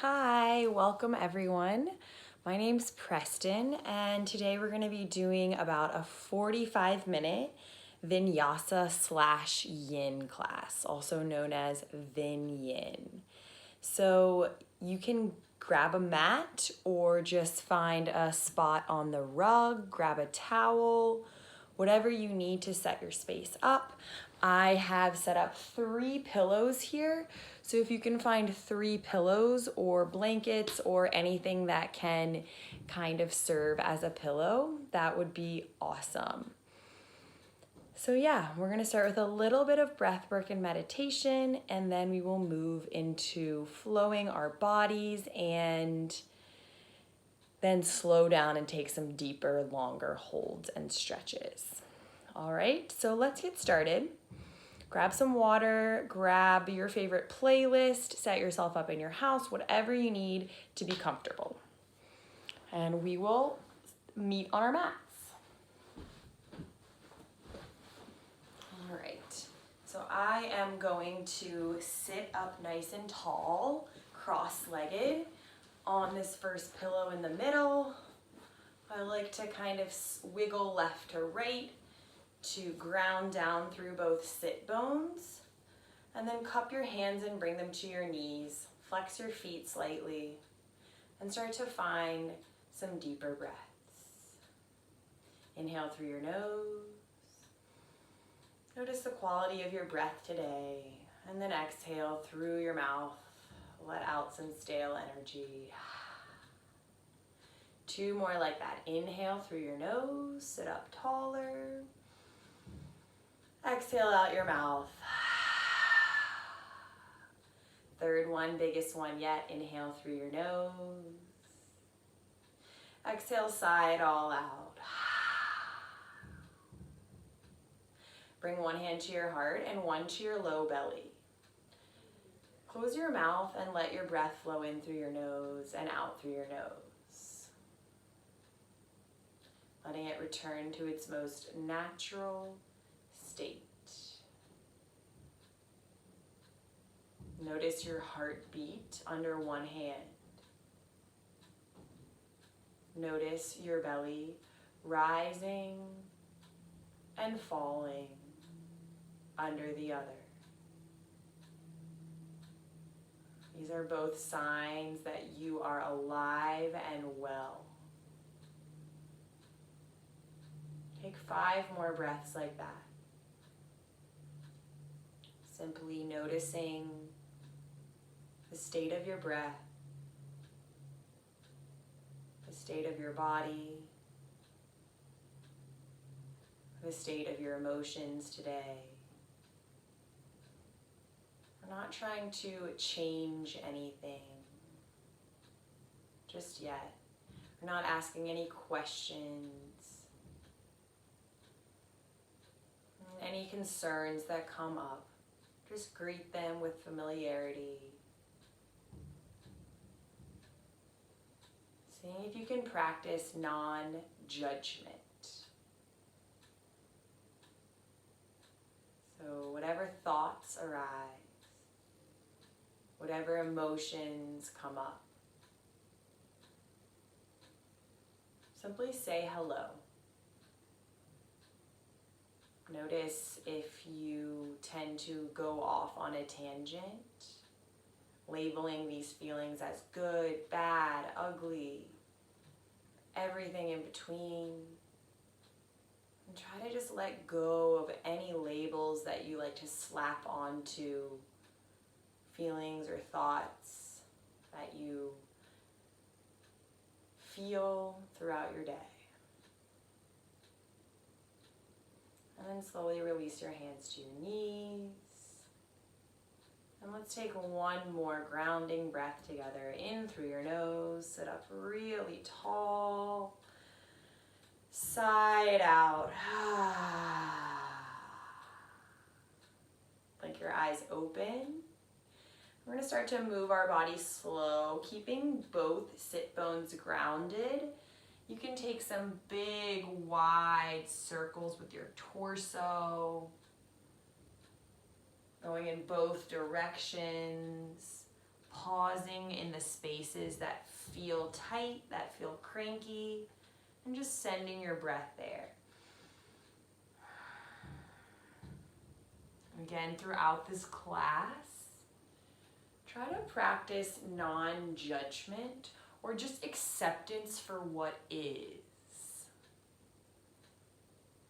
Hi, welcome everyone. My name's Preston, and today we're going to be doing about a 45-minute Vinyasa / Yin class, also known as Vin Yin. So you can grab a mat or just find a spot on the rug, grab a towel, whatever you need to set your space up. I have set up 3 pillows here. So if you can find 3 pillows or blankets or anything that can kind of serve as a pillow, that would be awesome. So yeah, we're gonna start with a little bit of breath work and meditation, and then we will move into flowing our bodies and then slow down and take some deeper, longer holds and stretches. All right, so let's get started. Grab some water, grab your favorite playlist, set yourself up in your house, whatever you need to be comfortable. And we will meet on our mats. All right, so I am going to sit up nice and tall, cross-legged on this first pillow in the middle. I like to kind of wiggle left to right to ground down through both sit bones, and then cup your hands and bring them to your knees. Flex your feet slightly and start to find some deeper breaths. Inhale through your nose. Notice the quality of your breath today, and then exhale through your mouth. Let out some stale energy. 2 more like that. Inhale through your nose, sit up taller. Exhale out your mouth. 3rd one, biggest one yet. Inhale through your nose. Exhale, sigh it all out. Bring one hand to your heart and one to your low belly. Close your mouth and let your breath flow in through your nose and out through your nose. Letting it return to its most natural state. Notice your heartbeat under one hand. Notice your belly rising and falling under the other. These are both signs that you are alive and well. Take 5 more breaths like that. Simply noticing the state of your breath, the state of your body, the state of your emotions today. We're not trying to change anything just yet. We're not asking any questions. Any concerns that come up, just greet them with familiarity. Seeing if you can practice non-judgment. So whatever thoughts arise, whatever emotions come up, simply say hello. Notice if you tend to go off on a tangent, labeling these feelings as good, bad, ugly, everything in between. And try to just let go of any labels that you like to slap onto feelings or thoughts that you feel throughout your day. And then slowly release your hands to your knees. And let's take one more grounding breath together. In through your nose, sit up really tall. Sigh it out. Blink your eyes open. We're going to start to move our body slow, keeping both sit bones grounded. You can take some big, wide circles with your torso, going in both directions, pausing in the spaces that feel tight, that feel cranky, and just sending your breath there. Again, throughout this class, try to practice non-judgment or just acceptance for what is.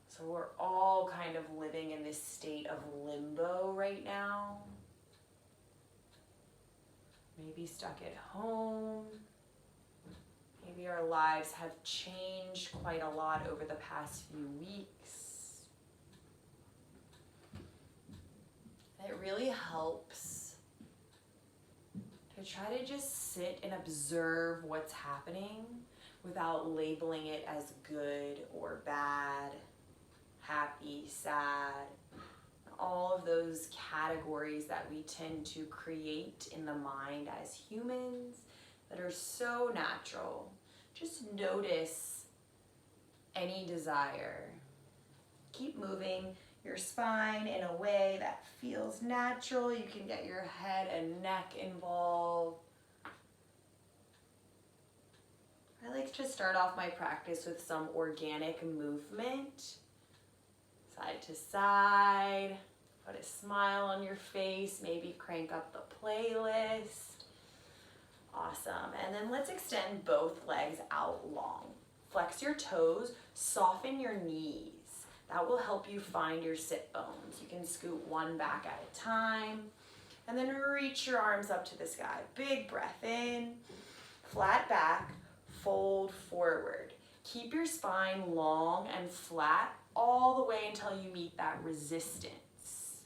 So we're all kind of living in this state of limbo right now. Maybe stuck at home. Maybe our lives have changed quite a lot over the past few weeks. And it really helps to try to just sit and observe what's happening without labeling it as good or bad, happy, sad, all of those categories that we tend to create in the mind as humans that are so natural. Just notice any desire. Keep moving your spine in a way that feels natural. You can get your head and neck involved. I like to start off my practice with some organic movement. Side to side, put a smile on your face, maybe crank up the playlist. Awesome. And then let's extend both legs out long. Flex your toes, soften your knees. That will help you find your sit bones. You can scoot one back at a time. And then reach your arms up to the sky. Big breath in, flat back, fold forward. Keep your spine long and flat all the way until you meet that resistance.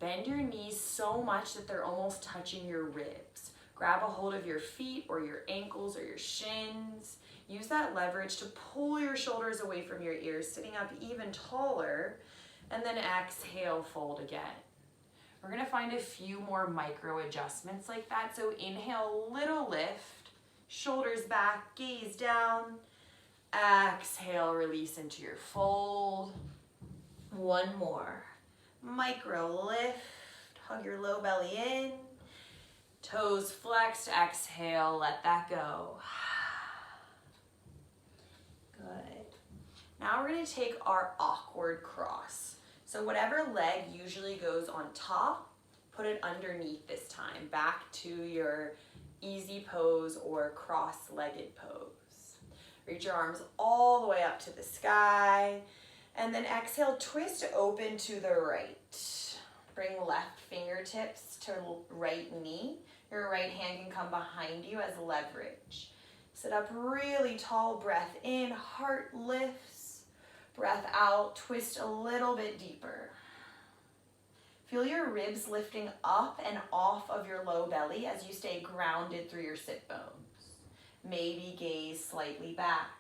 Bend your knees so much that they're almost touching your ribs. Grab a hold of your feet or your ankles or your shins. Use that leverage to pull your shoulders away from your ears, sitting up even taller, and then exhale, fold again. We're gonna find a few more micro adjustments like that. So inhale, little lift, shoulders back, gaze down. Exhale, release into your fold. One more. Micro lift, hug your low belly in. Toes flexed, exhale, let that go. Good. Now we're gonna take our awkward cross. So whatever leg usually goes on top, put it underneath this time, back to your easy pose or cross-legged pose. Reach your arms all the way up to the sky. And then exhale, twist open to the right. Bring left fingertips to right knee. Your right hand can come behind you as leverage. Sit up really tall, breath in, heart lifts. Breath out, twist a little bit deeper. Feel your ribs lifting up and off of your low belly as you stay grounded through your sit bones. Maybe gaze slightly back.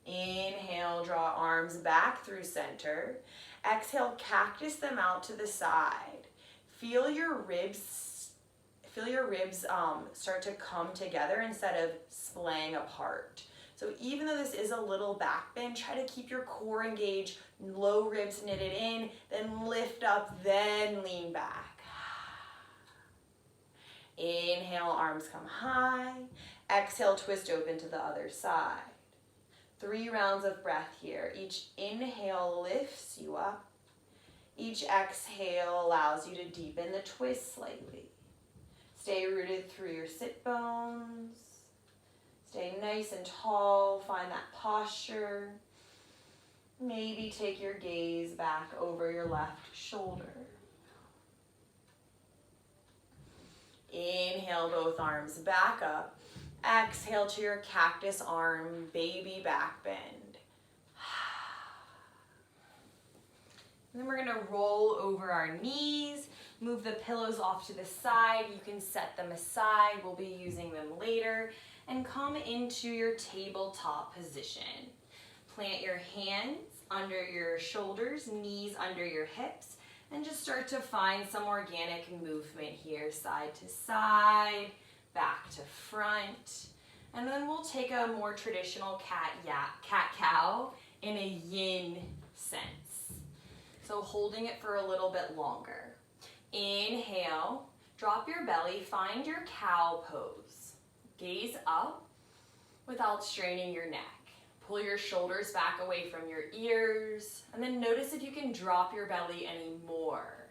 Inhale, draw arms back through center. Exhale, cactus them out to the side. Feel your ribs start to come together instead of splaying apart. So even though this is a little back bend, try to keep your core engaged, low ribs knitted in, then lift up, then lean back. Inhale, arms come high. Exhale, twist open to the other side. 3 rounds of breath here. Each inhale lifts you up. Each exhale allows you to deepen the twist slightly. Stay rooted through your sit bones. Stay nice and tall. Find that posture. Maybe take your gaze back over your left shoulder. Inhale, both arms back up. Exhale to your cactus arm, baby back bend. And then we're gonna roll over our knees, move the pillows off to the side. You can set them aside, we'll be using them later, and come into your tabletop position. Plant your hands under your shoulders, knees under your hips, and just start to find some organic movement here, side to side, back to front. And then we'll take a more traditional cat-cow in a yin sense. So holding it for a little bit longer. Inhale, Drop your belly, find your cow pose. Gaze up without straining your neck. Pull your shoulders back away from your ears, and then notice if you can drop your belly any more.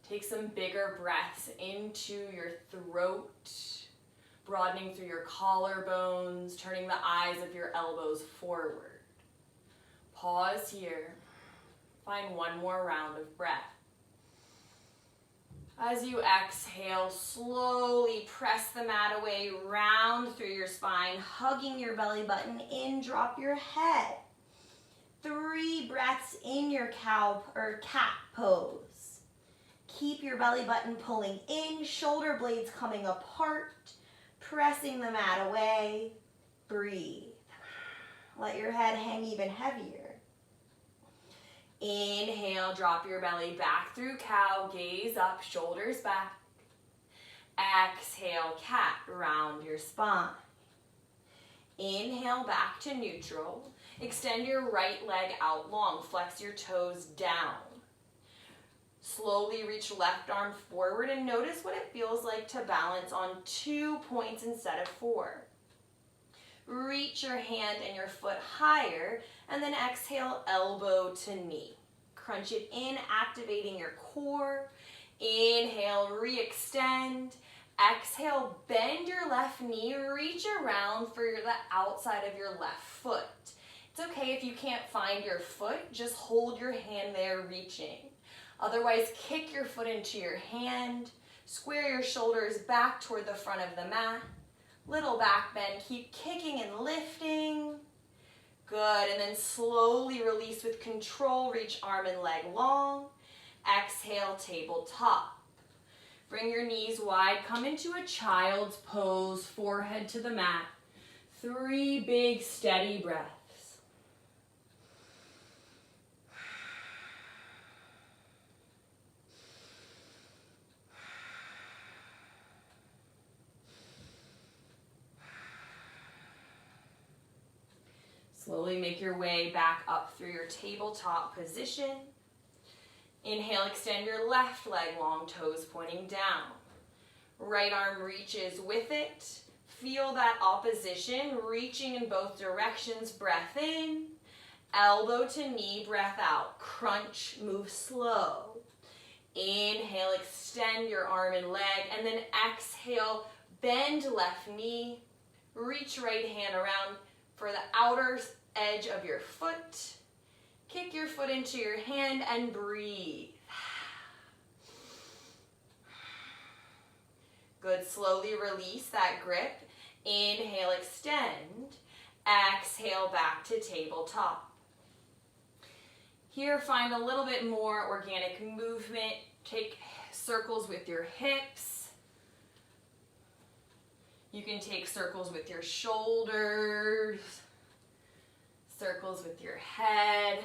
Take some bigger breaths into your throat, broadening through your collarbones, turning the eyes of your elbows forward. Pause here. Find one more round of breath. As you exhale, slowly press the mat away, round through your spine, hugging your belly button in, drop your head. 3 breaths in your cow or cat pose. Keep your belly button pulling in, shoulder blades coming apart, pressing the mat away. Breathe. Let your head hang even heavier. Inhale, drop your belly back through cow, gaze up, shoulders back. Exhale, cat, round your spine. Inhale, back to neutral. Extend your right leg out long, flex your toes down. Slowly reach left arm forward and notice what it feels like to balance on 2 points instead of 4. Reach your hand and your foot higher, and then exhale, elbow to knee. Crunch it in, activating your core. Inhale, re-extend. Exhale, bend your left knee, reach around for the outside of your left foot. It's okay if you can't find your foot, just hold your hand there, reaching. Otherwise, kick your foot into your hand, square your shoulders back toward the front of the mat. Little back bend, keep kicking and lifting. Good, and then slowly release with control, reach arm and leg long. Exhale, tabletop. Bring your knees wide, come into a child's pose, forehead to the mat. 3 big steady breaths. Slowly make your way back up through your tabletop position. Inhale, extend your left leg long, toes pointing down. Right arm reaches with it. Feel that opposition, reaching in both directions. Breath in, elbow to knee, breath out. Crunch, move slow. Inhale, extend your arm and leg, and then exhale, bend left knee, reach right hand around for the outer edge of your foot. Kick your foot into your hand and breathe. Good, slowly release that grip. Inhale, extend. Exhale, back to tabletop. Here, find a little bit more organic movement. Take circles with your hips. You can take circles with your shoulders, circles with your head,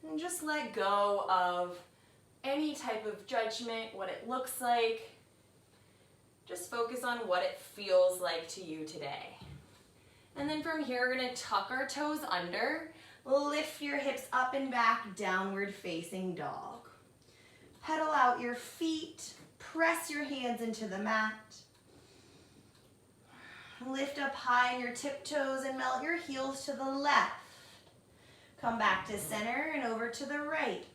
and just let go of any type of judgment, what it looks like. Just focus on what it feels like to you today. And then from here, we're gonna tuck our toes under, lift your hips up and back, downward facing dog. Pedal out your feet, press your hands into the mat. Lift up high in your tiptoes and melt your heels to the left. Come back to center and over to the right.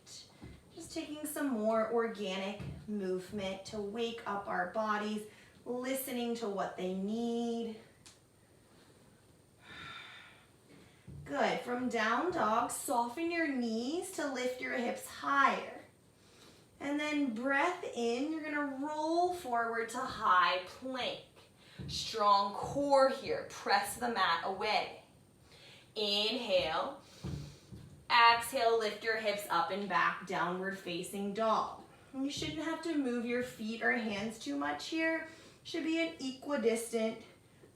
Just taking some more organic movement to wake up our bodies, listening to what they need. Good. From down dog, soften your knees to lift your hips higher. And then breath in, you're gonna roll forward to high plank. Strong core here, press the mat away. Inhale, exhale, lift your hips up and back, downward facing dog. You shouldn't have to move your feet or hands too much here. Should be an equidistant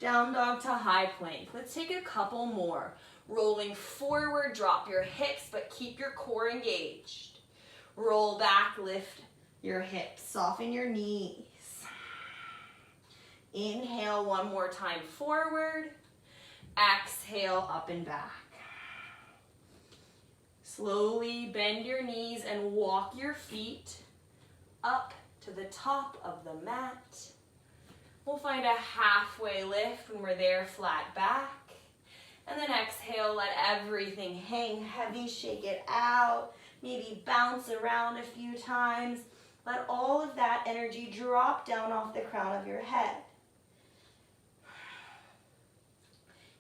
down dog to high plank. Let's take a couple more. Rolling forward, drop your hips, but keep your core engaged. Roll back, lift your hips, soften your knees. Inhale one more time forward. Exhale up and back. Slowly bend your knees and walk your feet up to to the top of the mat. We'll find a halfway lift when we're there, flat back. And then exhale, let everything hang heavy, shake it out. Maybe bounce around a few times. Let all of that energy drop down off the crown of your head.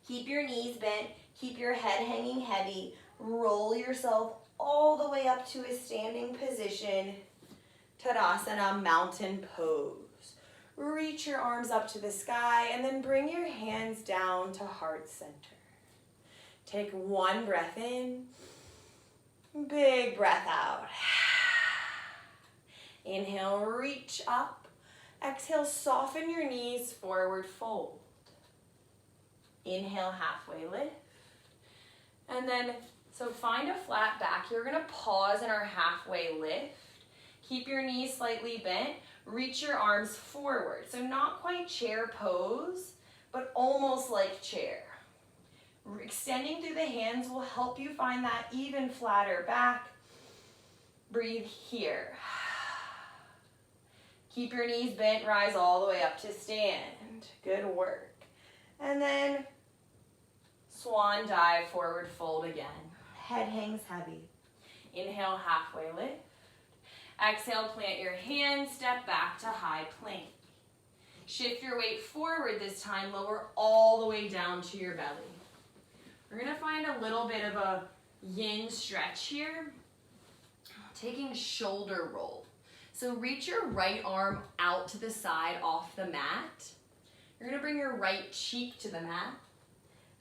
Keep your knees bent, keep your head hanging heavy. Roll yourself all the way up to a standing position. Tadasana, mountain pose. Reach your arms up to the sky and then bring your hands down to heart center. Take one breath in, big breath out. Inhale, reach up. Exhale, soften your knees, forward fold. Inhale, halfway lift. And then, so find a flat back. You're gonna pause in our halfway lift. Keep your knees slightly bent. Reach your arms forward. So not quite chair pose, but almost like chair. Extending through the hands will help you find that even flatter back. Breathe here. Keep your knees bent, rise all the way up to stand. Good work. And then swan dive, forward fold again. Head hangs heavy. Inhale, halfway lift. Exhale, plant your hands, step back to high plank. Shift your weight forward this time, lower all the way down to your belly. We're gonna find a little bit of a yin stretch here. Taking shoulder roll. So reach your right arm out to the side off the mat. You're gonna bring your right cheek to the mat.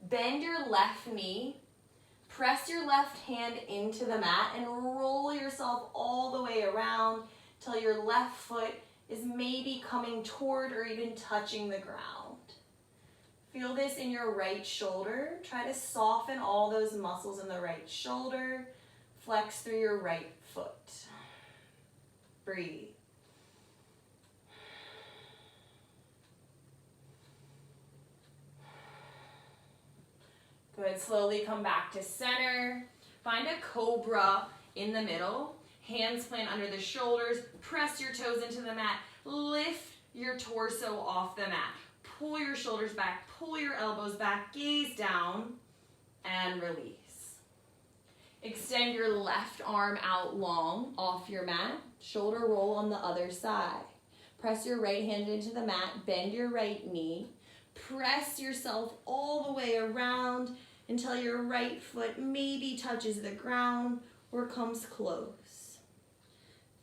Bend your left knee. Press your left hand into the mat and roll yourself all the way around till your left foot is maybe coming toward or even touching the ground. Feel this in your right shoulder. Try to soften all those muscles in the right shoulder. Flex through your right foot. Breathe. Good, slowly come back to center. Find a cobra in the middle. Hands plant under the shoulders. Press your toes into the mat. Lift your torso off the mat. Pull your shoulders back, pull your elbows back, gaze down, and release. Extend your left arm out long off your mat. Shoulder roll on the other side. Press your right hand into the mat, bend your right knee. Press yourself all the way around until your right foot maybe touches the ground or comes close.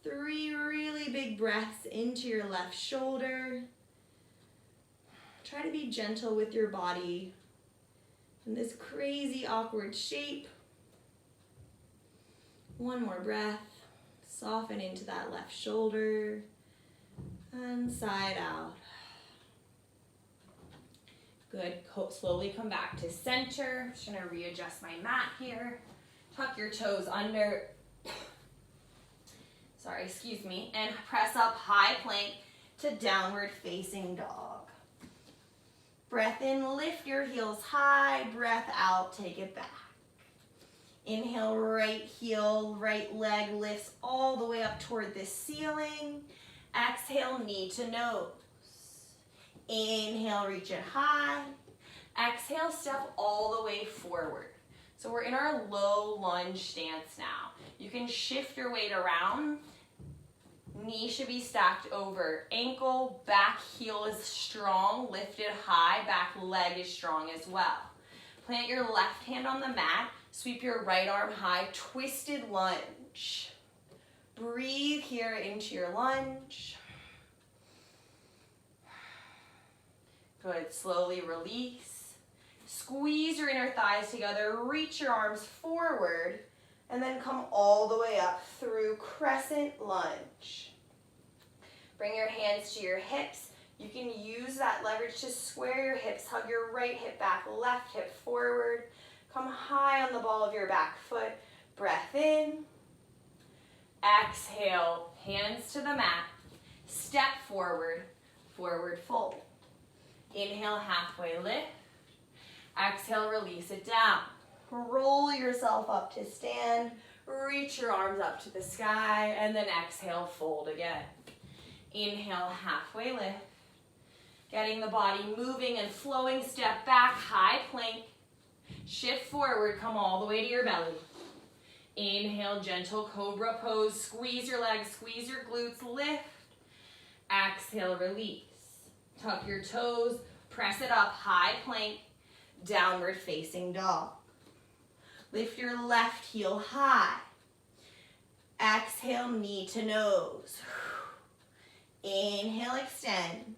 3 really big breaths into your left shoulder. Try to be gentle with your body in this crazy awkward shape. One more breath. Soften into that left shoulder and side out. Good, slowly come back to center. Just gonna readjust my mat here. Tuck your toes under. Sorry, excuse me. And press up high plank to downward facing dog. Breath in, lift your heels high. Breath out, take it back. Inhale, right heel, right leg lifts all the way up toward the ceiling. Exhale, knee to nose. Inhale, reach it high. Exhale, step all the way forward. So we're in our low lunge stance now. You can shift your weight around. Knee should be stacked over ankle. Back heel is strong, lifted high. Back leg is strong as well. Plant your left hand on the mat. Sweep your right arm high. Twisted lunge. Breathe here into your lunge. Good, slowly release. Squeeze your inner thighs together, reach your arms forward, and then come all the way up through Crescent Lunge. Bring your hands to your hips. You can use that leverage to square your hips, hug your right hip back, left hip forward. Come high on the ball of your back foot. Breath in. Exhale, hands to the mat. Step forward, forward fold. Inhale, halfway lift. Exhale, release it down. Roll yourself up to stand. Reach your arms up to the sky, and then exhale, fold again. Inhale, halfway lift. Getting the body moving and flowing, step back, high plank. Shift forward, come all the way to your belly. Inhale, gentle Cobra pose. Squeeze your legs, squeeze your glutes, lift. Exhale, release. Tuck your toes, press it up, high plank, downward facing dog. Lift your left heel high. Exhale, knee to nose. Inhale, extend.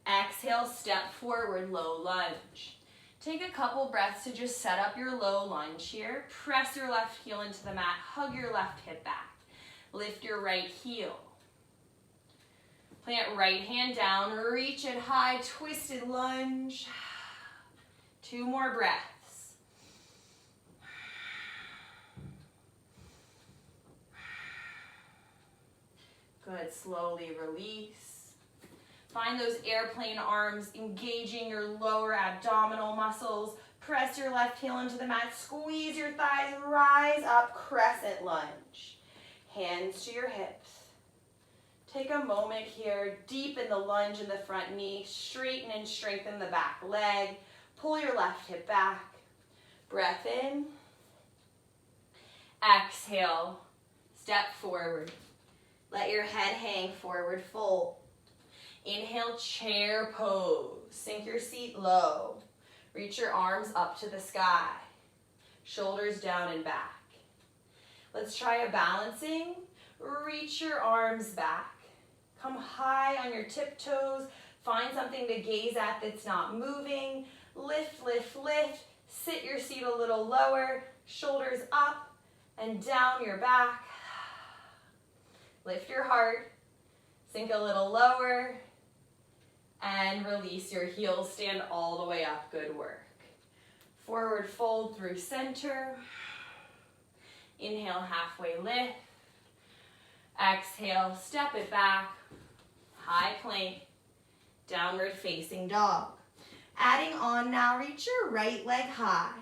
Exhale, step forward, low lunge. Take a couple breaths to just set up your low lunge here. Press your left heel into the mat, hug your left hip back. Lift your right heel. Plant right hand down, reach it high, twisted lunge. 2 more breaths. Good, slowly release. Find those airplane arms engaging your lower abdominal muscles. Press your left heel into the mat, squeeze your thighs, rise up, crescent lunge. Hands to your hips. Take a moment here, deepen the lunge in the front knee, straighten and strengthen the back leg. Pull your left hip back. Breath in. Exhale, step forward. Let your head hang forward, fold. Inhale, chair pose. Sink your seat low. Reach your arms up to the sky. Shoulders down and back. Let's try a balancing. Reach your arms back. Come high on your tiptoes. Find something to gaze at that's not moving. Lift, lift, lift. Sit your seat a little lower. Shoulders up and down your back. Lift your heart. Sink a little lower. And release your heels. Stand all the way up. Good work. Forward fold through center. Inhale, halfway lift. Exhale, step it back. High plank. Downward facing dog. Adding on now, reach your right leg high.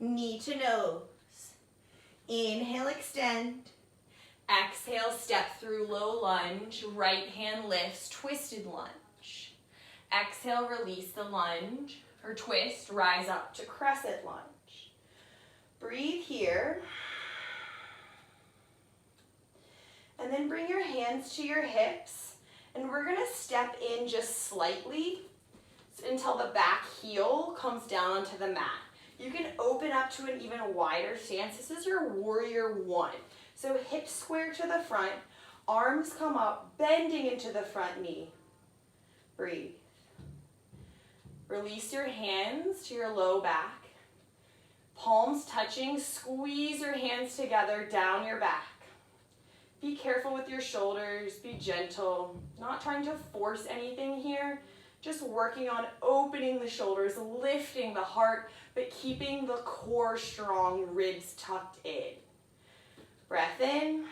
Knee to nose. Inhale, extend. Exhale, step through low lunge. Right hand lifts, twisted lunge. Exhale, release the lunge or twist, rise up to crescent lunge. Breathe here. And then bring your hands to your hips. And we're gonna step in just slightly until the back heel comes down onto the mat. You can open up to an even wider stance. This is your warrior 1. So hips square to the front, arms come up, bending into the front knee. Breathe. Release your hands to your low back. Palms touching, squeeze your hands together down your back. Be careful with your shoulders, be gentle. Not trying to force anything here, just working on opening the shoulders, lifting the heart, but keeping the core strong, ribs tucked in. Breath in.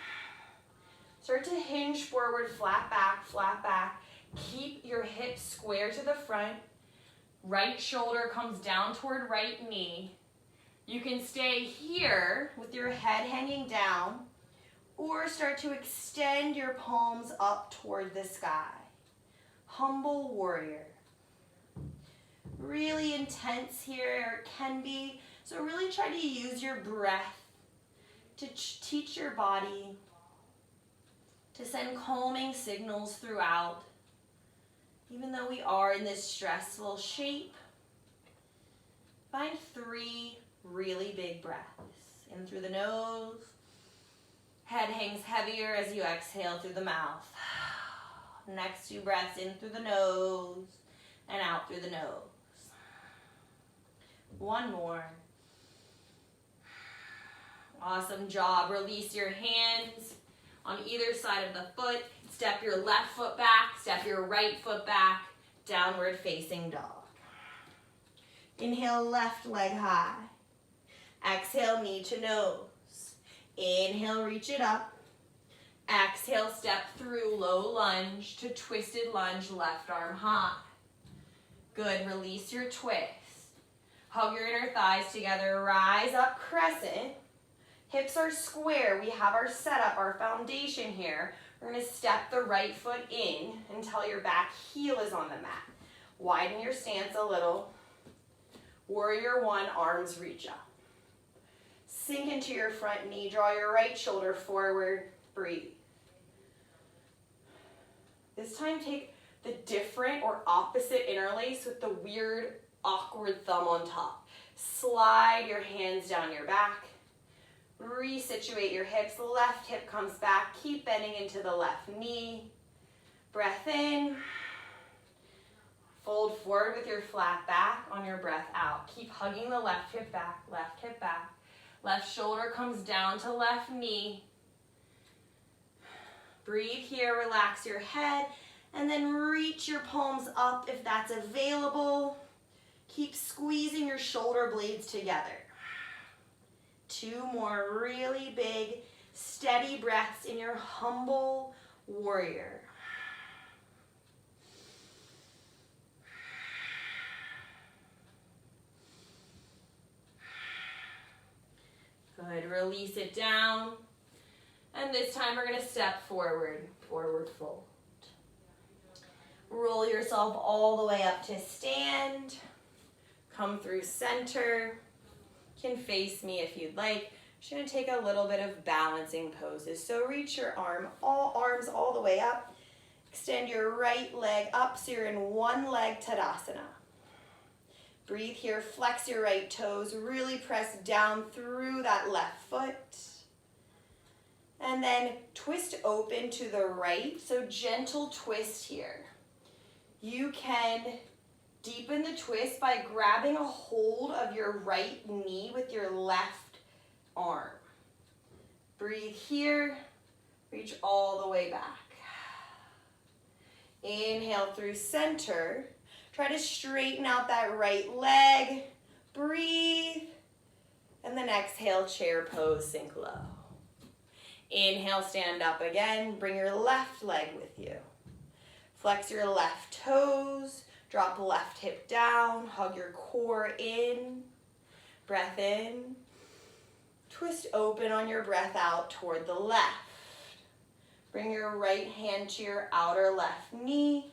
Start to hinge forward, flat back, flat back. Keep your hips square to the front. Right shoulder comes down toward right knee. You can stay here with your head hanging down or start to extend your palms up toward the sky. Humble warrior. Really intense here, it can be. So really try to use your breath to teach your body to send calming signals throughout. Even though we are in this stressful shape, find 3 really big breaths. In through the nose. Head hangs heavier as you exhale through the mouth. Next 2 breaths in through the nose and out through the nose. 1 more. Awesome job. Release your hands on either side of the foot. Step your left foot back, step your right foot back, downward facing dog. Inhale, left leg high. Exhale, knee to nose. Inhale, reach it up. Exhale, step through low lunge to twisted lunge, left arm high. Good, release your twist. Hug your inner thighs together, rise up, crescent. Hips are square, we have our setup, our foundation here. We're going to step the right foot in until your back heel is on the mat. Widen your stance a little. Warrior one, arms reach up. Sink into your front knee, draw your right shoulder forward, breathe. This time take the different or opposite interlace with the weird, awkward thumb on top. Slide your hands down your back. Resituate your hips, left hip comes back, keep bending into the left knee. Breath in. Fold forward with your flat back on your breath out. Keep hugging the left hip back, left hip back. Left shoulder comes down to left knee. Breathe here, relax your head, and then reach your palms up if that's available. Keep squeezing your shoulder blades together. 2 more really big, steady breaths in your humble warrior. Good, release it down. And this time we're gonna step forward, forward fold. Roll yourself all the way up to stand. Come through center. You can face me if you'd like. Just gonna take a little bit of balancing poses. So reach your arms all the way up. Extend your right leg up so you're in one leg Tadasana. Breathe here, flex your right toes, really press down through that left foot. And then twist open to the right, so gentle twist here. You can deepen the twist by grabbing a hold of your right knee with your left arm. Breathe here, reach all the way back. Inhale through center. Try to straighten out that right leg. Breathe. And then exhale, chair pose, sink low. Inhale, stand up again. Bring your left leg with you. Flex your left toes. Drop left hip down. Hug your core in. Breath in. Twist open on your breath out toward the left. Bring your right hand to your outer left knee.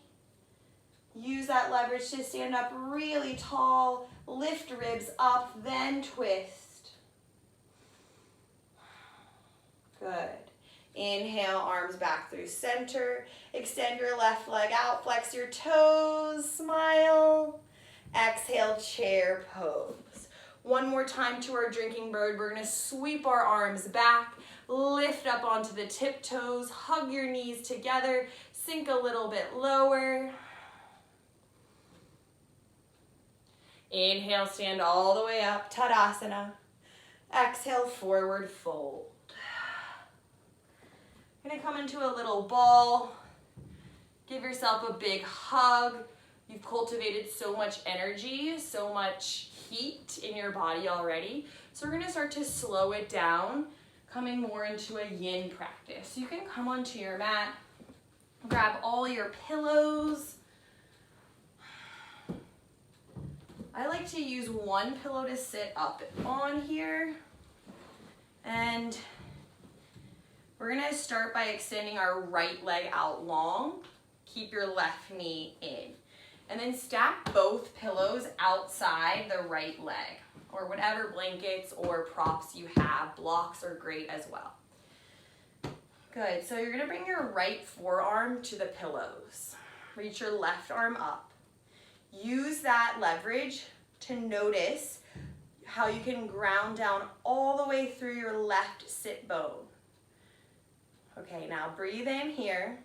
Use that leverage to stand up really tall. Lift ribs up, then twist. Good. Inhale, arms back through center. Extend your left leg out, flex your toes, smile. Exhale, chair pose. One more time to our drinking bird. We're gonna sweep our arms back, lift up onto the tiptoes, hug your knees together, sink a little bit lower. Inhale, stand all the way up, Tadasana. Exhale, forward fold. You're gonna come into a little ball. Give yourself a big hug. You've cultivated so much energy, so much heat in your body already. So we're gonna start to slow it down, coming more into a yin practice. You can come onto your mat, grab all your pillows. I like to use one pillow to sit up on here. And we're gonna start by extending our right leg out long. Keep your left knee in. And then stack both pillows outside the right leg, or whatever blankets or props you have. Blocks are great as well. Good, so you're gonna bring your right forearm to the pillows. Reach your left arm up. Use that leverage to notice how you can ground down all the way through your left sit bone. Okay, now breathe in here,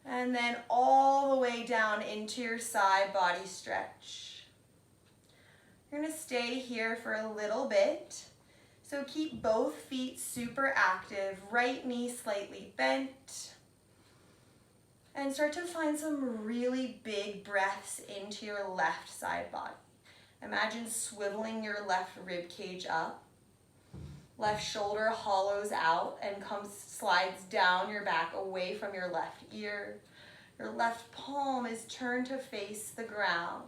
and then all the way down into your side body stretch. You're gonna stay here for a little bit. So keep both feet super active, right knee slightly bent. And start to find some really big breaths into your left side body. Imagine swiveling your left rib cage up. Left shoulder hollows out and slides down your back away from your left ear. Your left palm is turned to face the ground.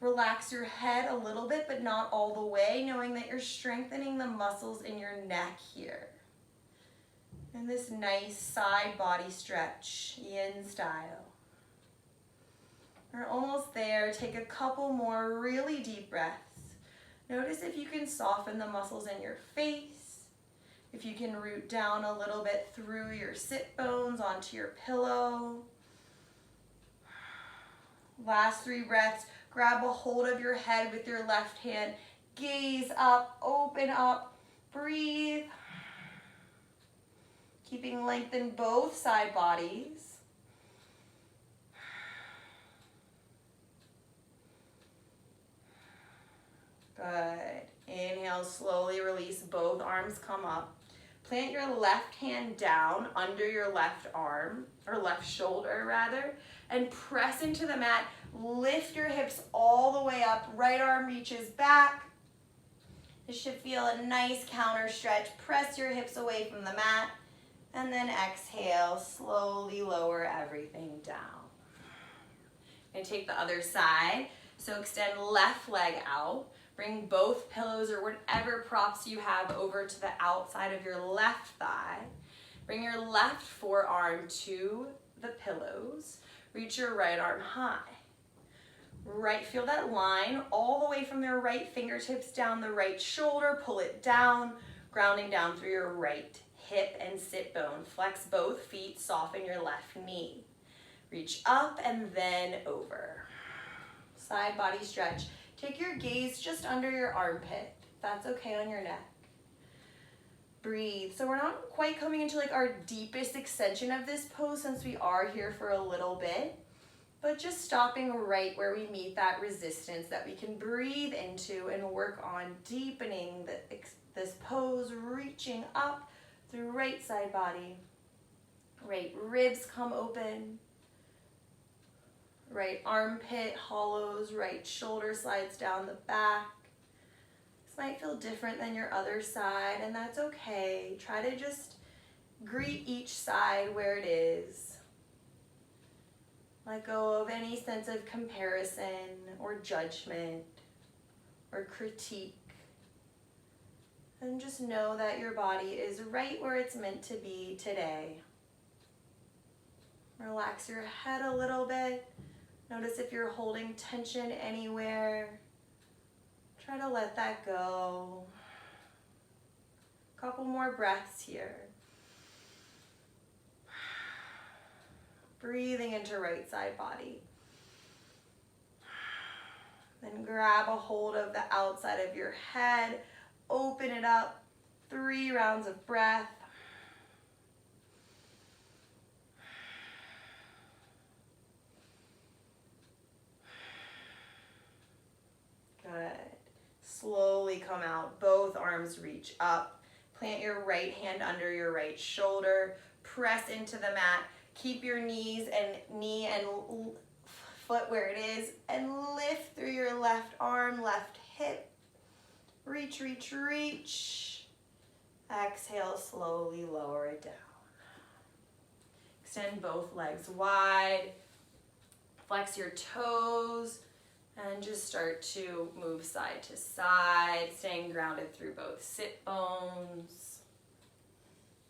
Relax your head a little bit, but not all the way, knowing that you're strengthening the muscles in your neck here. And this nice side body stretch, yin style. We're almost there. Take a couple more really deep breaths. Notice if you can soften the muscles in your face, if you can root down a little bit through your sit bones onto your pillow. Last 3 breaths. Grab a hold of your head with your left hand. Gaze up, open up, breathe. Keeping length in both side bodies. Good. Inhale, slowly release, both arms come up. Plant your left hand down under your left arm, or left shoulder rather, and press into the mat. Lift your hips all the way up, right arm reaches back. This should feel a nice counter stretch. Press your hips away from the mat, and then exhale, slowly lower everything down. And take the other side. So extend left leg out. Bring both pillows or whatever props you have over to the outside of your left thigh. Bring your left forearm to the pillows. Reach your right arm high. Feel that line all the way from your right fingertips down the right shoulder. Pull it down, grounding down through your right hip and sit bone. Flex both feet, soften your left knee. Reach up and then over. Side body stretch. Take your gaze just under your armpit, if that's okay on your neck. Breathe. So we're not quite coming into like our deepest extension of this pose since we are here for a little bit, but just stopping right where we meet that resistance that we can breathe into and work on deepening this pose, reaching up through right side body. Right ribs come open. Right armpit hollows, right shoulder slides down the back. This might feel different than your other side, and that's okay. Try to just greet each side where it is. Let go of any sense of comparison or judgment or critique. And just know that your body is right where it's meant to be today. Relax your head a little bit. Notice if you're holding tension anywhere. Try to let that go. Couple more breaths here. Breathing into right side body. Then grab a hold of the outside of your head. Open it up. 3 rounds of breath. Good. Slowly come out. Both arms reach up. Plant your right hand under your right shoulder. Press into the mat. Keep your knee and foot where it is. And lift through your left arm, left hip. Reach, reach, reach. Exhale, slowly lower it down. Extend both legs wide. Flex your toes. And just start to move side to side, staying grounded through both sit bones.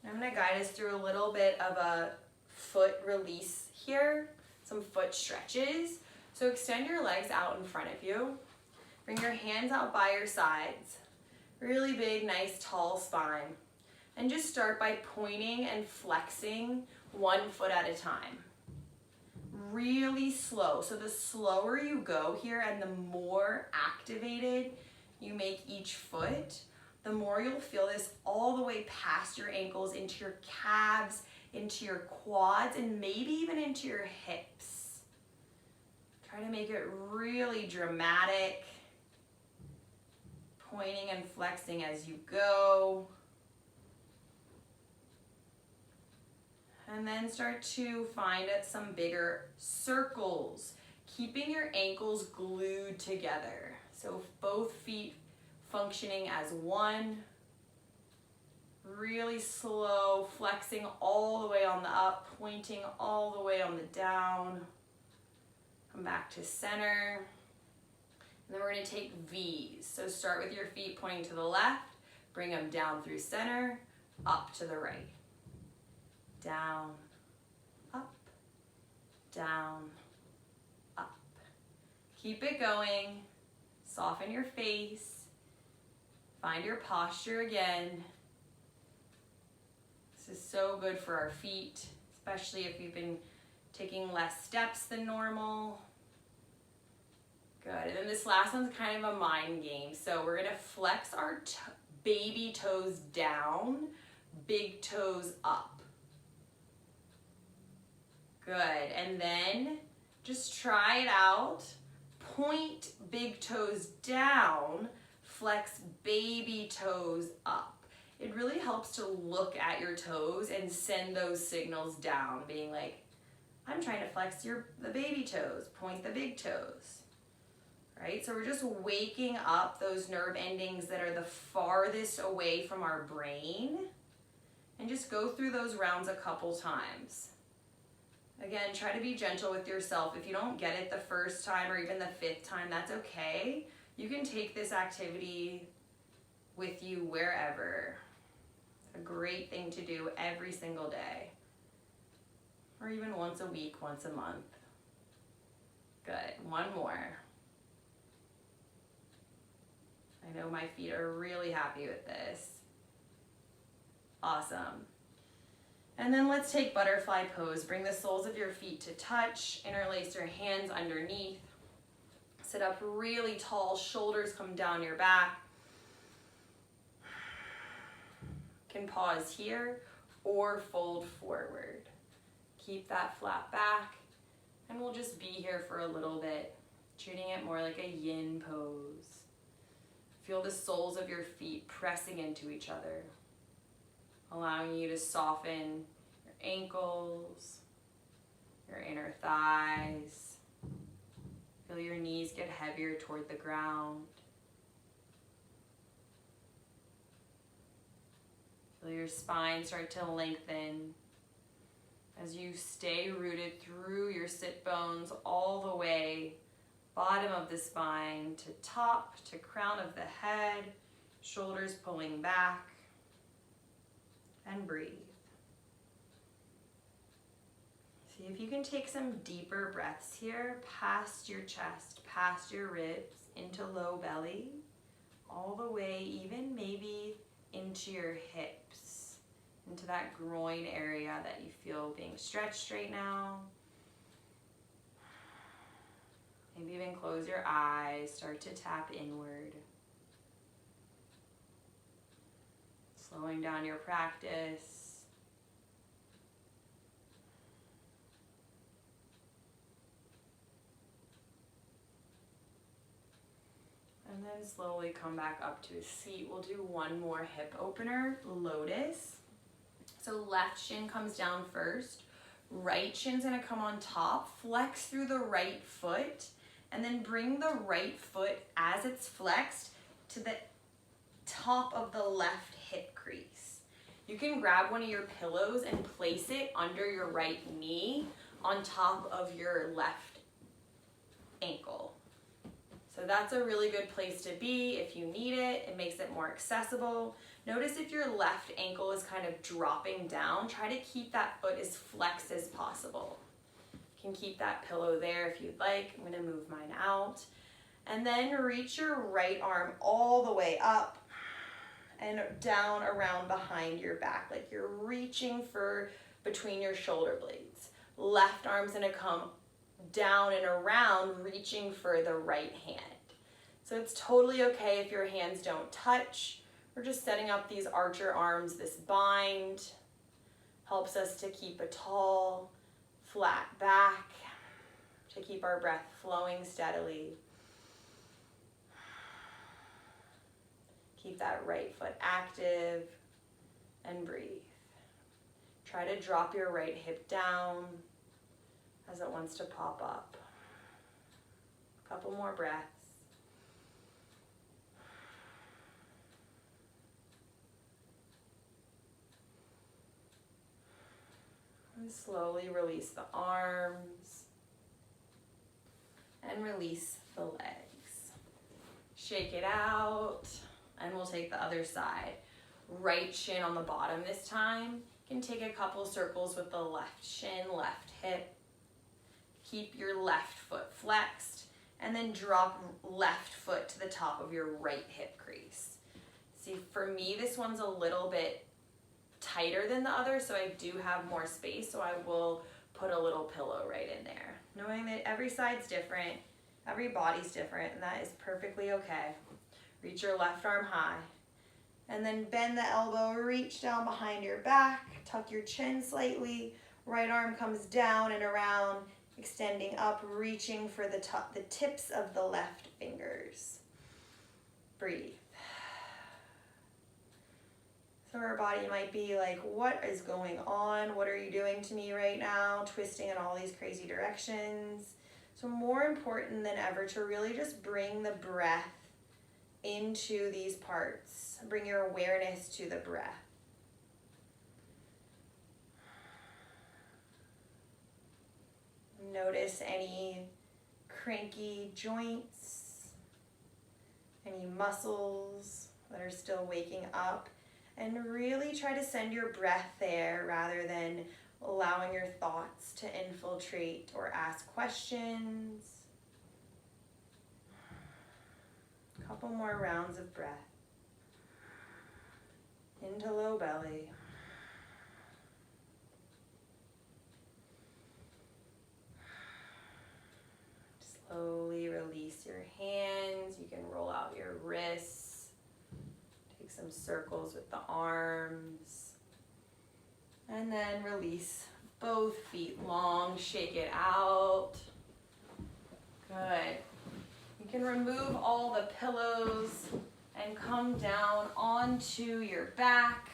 I'm going to guide us through a little bit of a foot release here, some foot stretches. So extend your legs out in front of you. Bring your hands out by your sides. Really big, nice, tall spine. And just start by pointing and flexing 1 foot at a time. Really slow. So the slower you go here and the more activated you make each foot, the more you'll feel this all the way past your ankles, into your calves, into your quads, and maybe even into your hips. Try to make it really dramatic, pointing and flexing as you go. And then start to find some bigger circles, keeping your ankles glued together. So both feet functioning as one. Really slow, flexing all the way on the up, pointing all the way on the down. Come back to center. And then we're going to take V's. So start with your feet pointing to the left, bring them down through center, up to the right. down, up, down, up. Keep it going. Soften your face. Find your posture again. This is so good for our feet, especially if you've been taking less steps than normal. Good. And then this last one's kind of a mind game. So we're going to flex our baby toes down, big toes up. Good. And then just try it out. Point big toes down, flex baby toes up. It really helps to look at your toes and send those signals down, being like, I'm trying to flex the baby toes, point the big toes. Right? So we're just waking up those nerve endings that are the farthest away from our brain, and just go through those rounds a couple times. Again, try to be gentle with yourself. If you don't get it the first time or even the 5th time, that's okay. You can take this activity with you wherever. It's a great thing to do every single day, or even once a week, once a month. Good. One more. I know my feet are really happy with this. Awesome. And then let's take butterfly pose. Bring the soles of your feet to touch. Interlace your hands underneath. Sit up really tall. Shoulders come down your back. You can pause here or fold forward. Keep that flat back. And we'll just be here for a little bit, treating it more like a yin pose. Feel the soles of your feet pressing into each other, allowing you to soften your ankles, your inner thighs. Feel your knees get heavier toward the ground. Feel your spine start to lengthen as you stay rooted through your sit bones all the way, bottom of the spine to top to crown of the head, shoulders pulling back, and breathe. See if you can take some deeper breaths here, past your chest, past your ribs, into low belly, all the way, even maybe into your hips, into that groin area that you feel being stretched right now. Maybe even close your eyes, start to tap inward. Slowing down your practice. And then slowly come back up to a seat. We'll do one more hip opener, Lotus. So left shin comes down first. Right shin's gonna come on top. Flex through the right foot. And then bring the right foot as it's flexed to the top of the left hip crease. You can grab one of your pillows and place it under your right knee on top of your left ankle. So that's a really good place to be if you need it. It makes it more accessible. Notice if your left ankle is kind of dropping down, try to keep that foot as flexed as possible. You can keep that pillow there if you'd like. I'm gonna move mine out. And then reach your right arm all the way up and down around behind your back, like you're reaching for between your shoulder blades. Left arm's gonna come down and around, reaching for the right hand. So it's totally okay if your hands don't touch. We're just setting up these archer arms. This bind helps us to keep a tall, flat back, to keep our breath flowing steadily. Keep that right foot active and breathe. Try to drop your right hip down as it wants to pop up. A couple more breaths. And slowly release the arms and release the legs. Shake it out, and we'll take the other side. Right shin on the bottom this time. You can take a couple circles with the left shin, left hip. Keep your left foot flexed, and then drop left foot to the top of your right hip crease. See, for me, this one's a little bit tighter than the other, so I do have more space, so I will put a little pillow right in there. Knowing that every side's different, every body's different, and that is perfectly okay. Reach your left arm high, and then bend the elbow, reach down behind your back, tuck your chin slightly, right arm comes down and around, extending up, reaching for the tips of the left fingers. Breathe. So our body might be like, what is going on? What are you doing to me right now? Twisting in all these crazy directions. So more important than ever to really just bring the breath into these parts. Bring your awareness to the breath. Notice any cranky joints, any muscles that are still waking up, and really try to send your breath there rather than allowing your thoughts to infiltrate or ask questions. A couple more rounds of breath. Into low belly. Slowly release your hands. You can roll out your wrists. Take some circles with the arms. And then release both feet long. Shake it out. Good. You can remove all the pillows and come down onto your back.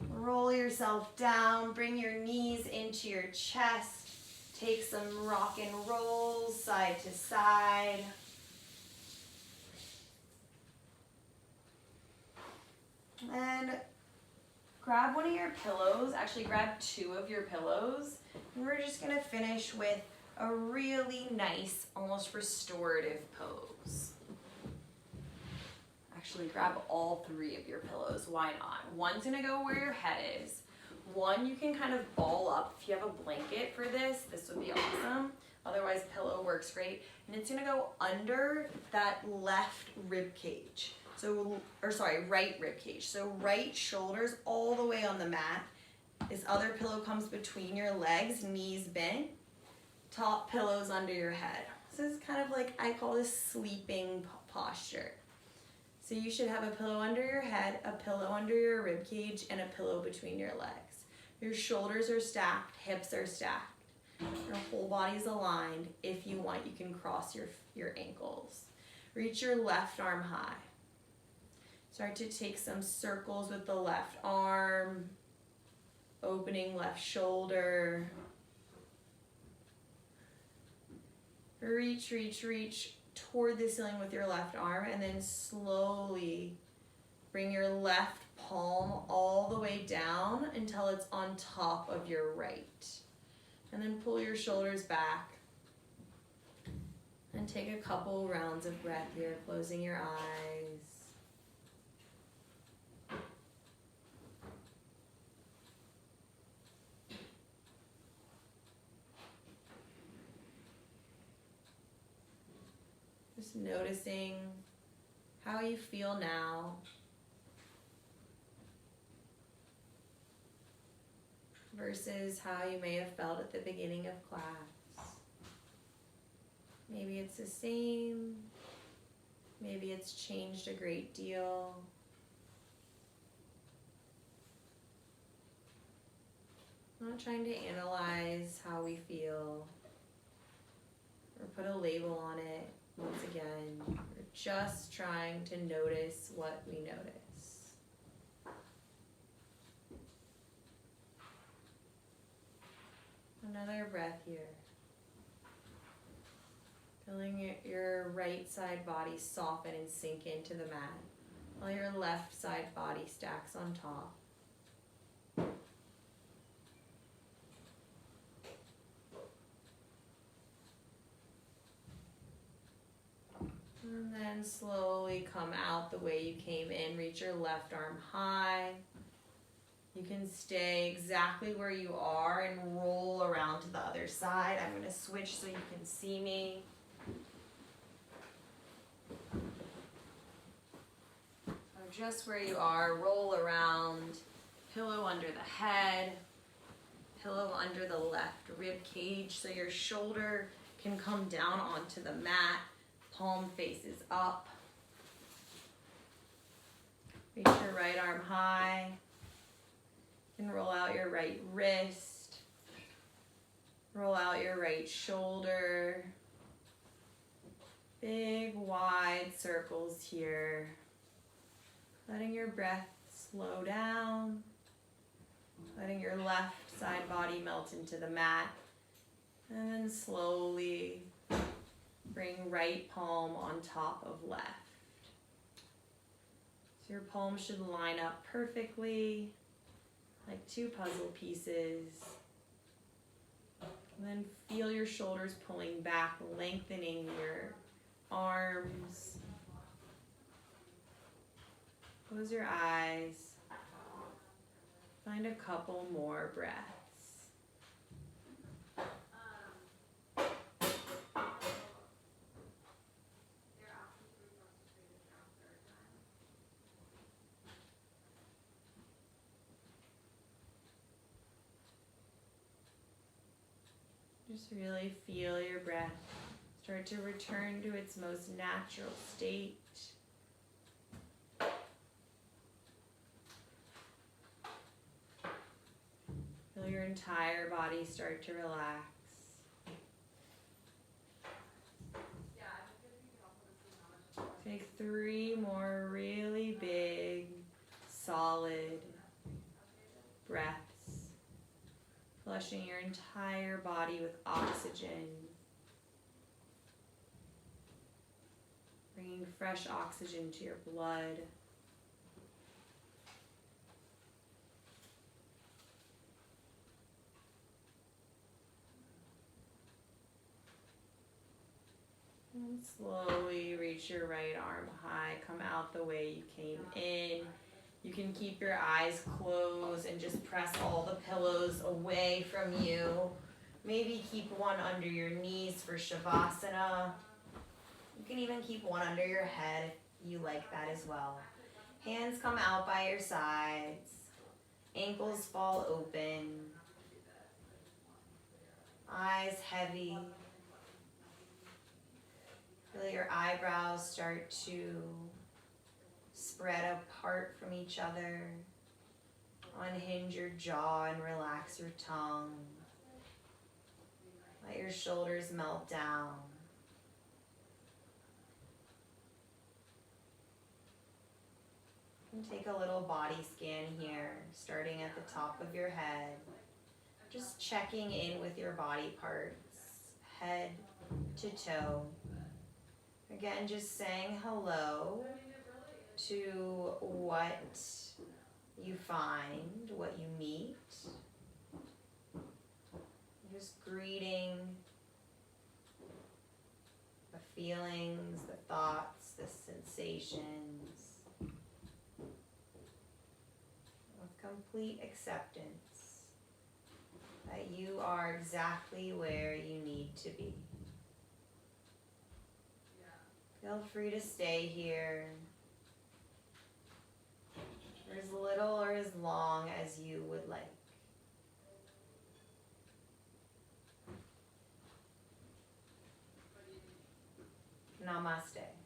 Roll yourself down. Bring your knees into your chest. Take some rock and rolls side to side. And grab one of your pillows. Actually, grab two of your pillows. And we're just going to finish with a really nice, almost restorative pose. Actually, grab all three of your pillows. Why not? One's going to go where your head is. One you can kind of ball up. If you have a blanket for this, this would be awesome. Otherwise, pillow works great. And it's gonna go under that left rib cage. Right rib cage. So right shoulders all the way on the mat. This other pillow comes between your legs, knees bent. Top pillow's under your head. So this is kind of like, I call this sleeping posture. So you should have a pillow under your head, a pillow under your rib cage, and a pillow between your legs. Your shoulders are stacked, hips are stacked. Your whole body's aligned. If you want, you can cross your ankles. Reach your left arm high. Start to take some circles with the left arm, opening left shoulder. Reach, reach, reach toward the ceiling with your left arm, and then slowly bring your left palm all the way down until it's on top of your right. And then pull your shoulders back. And take a couple rounds of breath here, closing your eyes. Just noticing how you feel now. Versus how you may have felt at the beginning of class. Maybe it's the same. Maybe it's changed a great deal. I'm not trying to analyze how we feel or put a label on it. Once again, we're just trying to notice what we notice. Another breath here. Feeling your right side body soften and sink into the mat, while your left side body stacks on top. And then slowly come out the way you came in. Reach your left arm high. You can stay exactly where you are and roll around to the other side. I'm going to switch so you can see me. So just where you are, roll around, pillow under the head, pillow under the left rib cage so your shoulder can come down onto the mat, palm faces up. Reach your right arm high and roll out your right wrist. Roll out your right shoulder. Big wide circles here. Letting your breath slow down. Letting your left side body melt into the mat. And then slowly bring right palm on top of left. So your palms should line up perfectly, like two puzzle pieces. And then feel your shoulders pulling back, lengthening your arms. Close your eyes. Find a couple more breaths. Just really feel your breath start to return to its most natural state. Feel your entire body start to relax. Take 3 more really big, solid breaths. Flushing your entire body with oxygen. Bringing fresh oxygen to your blood. And slowly reach your right arm high. Come out the way you came in. You can keep your eyes closed and just press all the pillows away from you. Maybe keep one under your knees for Shavasana. You can even keep one under your head if you like that as well. Hands come out by your sides. Ankles fall open. Eyes heavy. Feel your eyebrows start to spread apart from each other. Unhinge your jaw and relax your tongue. Let your shoulders melt down. And take a little body scan here, starting at the top of your head. Just checking in with your body parts, head to toe. Again, just saying hello to what you find, what you meet. Just greeting the feelings, the thoughts, the sensations with complete acceptance that you are exactly where you need to be. Feel free to stay here for as little or as long as you would like. Namaste.